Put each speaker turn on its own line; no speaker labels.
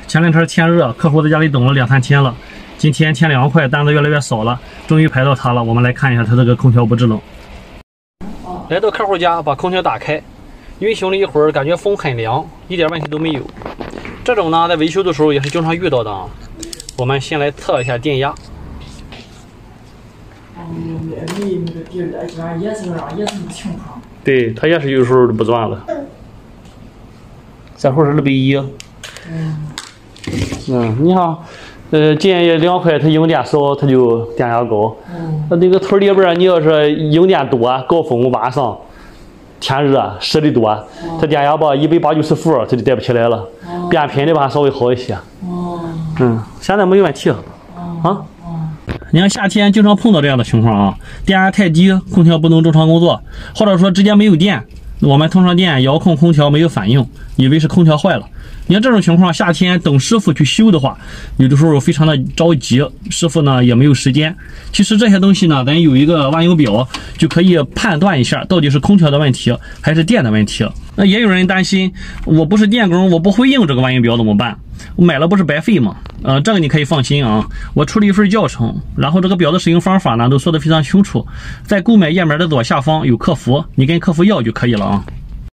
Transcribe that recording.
前两天天热，客户在家里等了2、3天了。今天天凉快，单子越来越少了，终于排到他了。我们来看一下他这个空调不制冷。来到客户家，把空调打开，运行了一会儿，感觉风很凉，一点问题都没有。这种呢，在维修的时候也是经常遇到的啊。我们先来测一下电压。
离那个地儿基本上也是这个情况。
对，它也是有时候不转了。这会儿是210。你看，电也凉快，它用电少，它就电压高。那这个腿里边，你要是用电多，高峰晚上天热湿的多，它电压吧180-90伏，它就带不起来了。变频的吧稍微好一些。现在没有问题了。你看夏天经常碰到这样的情况啊，电压太低，空调不能正常工作，或者说直接没有电，我们通上电遥控空调没有反应，以为是空调坏了。你看这种情况，夏天等师傅去修的话，有的时候非常的着急，师傅呢也没有时间。其实这些东西呢，咱有一个万有表就可以判断一下，到底是空调的问题还是电的问题。那也有人担心，我不是电工，我不会用这个万有表怎么办？我买了不是白费吗？这个你可以放心啊，我出了一份教程，然后这个表的使用方法呢都说得非常清楚，在购买页面的左下方有客服，你跟客服要就可以了啊。